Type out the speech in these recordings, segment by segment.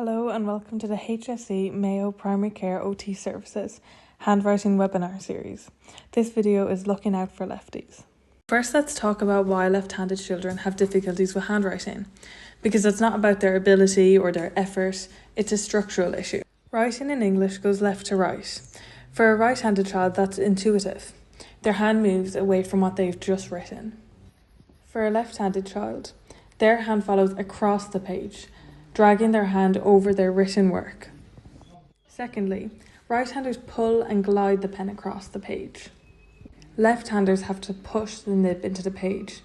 Hello and welcome to the HSE Mayo Primary Care OT Services Handwriting webinar series. This video is looking out for lefties. First, let's talk about why left-handed children have difficulties with handwriting, because it's not about their ability or their effort, it's a structural issue. Writing in English goes left to right. For a right-handed child, that's intuitive. Their hand moves away from what they've just written. For a left-handed child, their hand follows across the page, dragging their hand over their written work. Secondly, right-handers pull and glide the pen across the page. Left-handers have to push the nib into the page.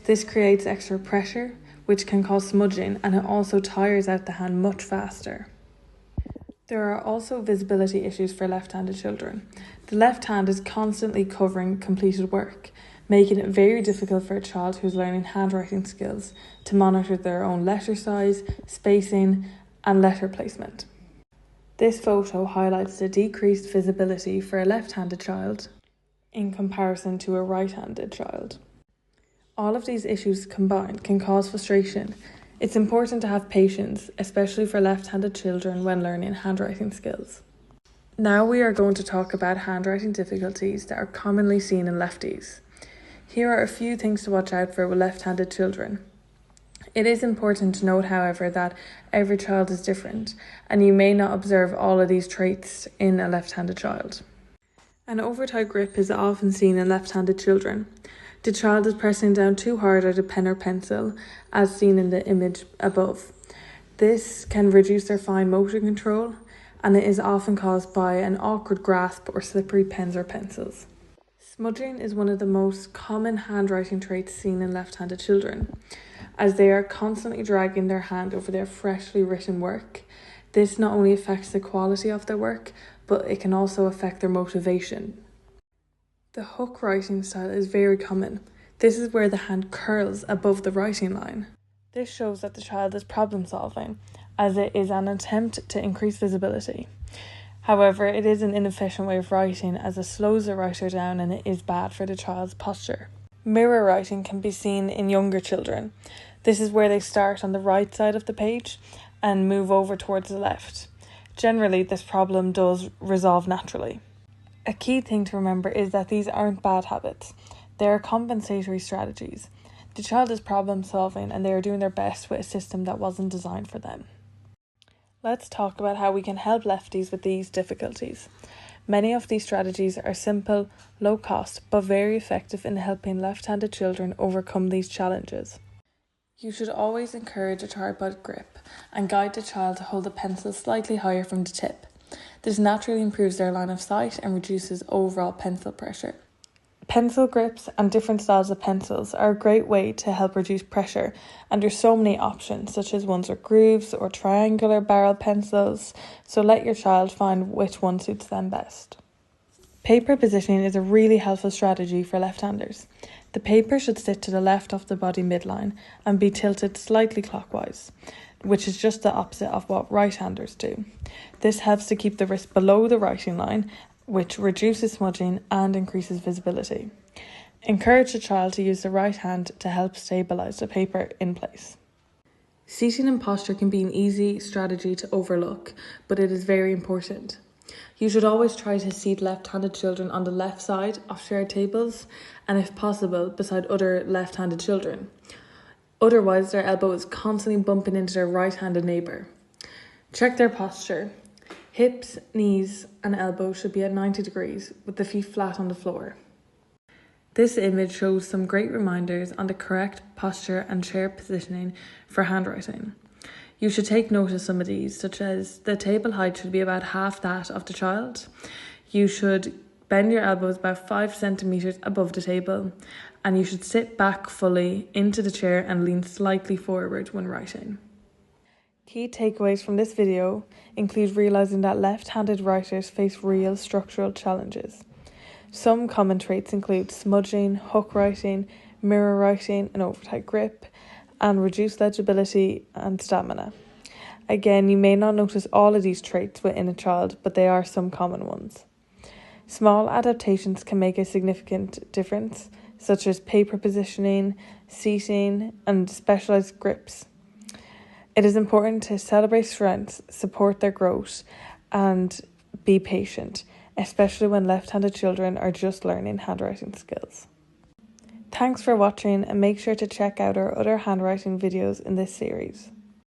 This creates extra pressure, which can cause smudging, and it also tires out the hand much faster. There are also visibility issues for left-handed children. The left hand is constantly covering completed work, making it very difficult for a child who's learning handwriting skills to monitor their own letter size, spacing, and letter placement. This photo highlights the decreased visibility for a left-handed child in comparison to a right-handed child. All of these issues combined can cause frustration. It's important to have patience, especially for left-handed children when learning handwriting skills. Now we are going to talk about handwriting difficulties that are commonly seen in lefties. Here are a few things to watch out for with left-handed children. It is important to note, however, that every child is different, and you may not observe all of these traits in a left-handed child. An over-tight grip is often seen in left-handed children. The child is pressing down too hard at a pen or pencil, as seen in the image above. This can reduce their fine motor control, and it is often caused by an awkward grasp or slippery pens or pencils. Smudging is one of the most common handwriting traits seen in left-handed children, as they are constantly dragging their hand over their freshly written work. This not only affects the quality of their work, but it can also affect their motivation. The hook writing style is very common. This is where the hand curls above the writing line. This shows that the child is problem solving, as it is an attempt to increase visibility. However, it is an inefficient way of writing as it slows the writer down and it is bad for the child's posture. Mirror writing can be seen in younger children. This is where they start on the right side of the page and move over towards the left. Generally, this problem does resolve naturally. A key thing to remember is that these aren't bad habits. They are compensatory strategies. The child is problem solving and they are doing their best with a system that wasn't designed for them. Let's talk about how we can help lefties with these difficulties. Many of these strategies are simple, low cost, but very effective in helping left-handed children overcome these challenges. You should always encourage a tripod grip and guide the child to hold the pencil slightly higher from the tip. This naturally improves their line of sight and reduces overall pencil pressure. Pencil grips and different styles of pencils are a great way to help reduce pressure, and there's so many options, such as ones with grooves or triangular barrel pencils, so let your child find which one suits them best. Paper positioning is a really helpful strategy for left-handers. The paper should sit to the left of the body midline and be tilted slightly clockwise, which is just the opposite of what right-handers do. This helps to keep the wrist below the writing line, which reduces smudging and increases visibility. Encourage the child to use the right hand to help stabilize the paper in place. Seating and posture can be an easy strategy to overlook, but it is very important. You should always try to seat left-handed children on the left side of shared tables, and if possible, beside other left-handed children. Otherwise, their elbow is constantly bumping into their right-handed neighbour. Check their posture. Hips, knees and elbows should be at 90 degrees with the feet flat on the floor. This image shows some great reminders on the correct posture and chair positioning for handwriting. You should take note of some of these, such as the table height should be about half that of the child. You should bend your elbows about 5 centimeters above the table, and you should sit back fully into the chair and lean slightly forward when writing. Key takeaways from this video include realising that left-handed writers face real structural challenges. Some common traits include smudging, hook writing, mirror writing, an over-tight grip, and reduced legibility and stamina. Again, you may not notice all of these traits within a child, but they are some common ones. Small adaptations can make a significant difference, such as paper positioning, seating, and specialised grips. It is important to celebrate strengths, support their growth, and be patient, especially when left-handed children are just learning handwriting skills. Thanks for watching, and make sure to check out our other handwriting videos in this series.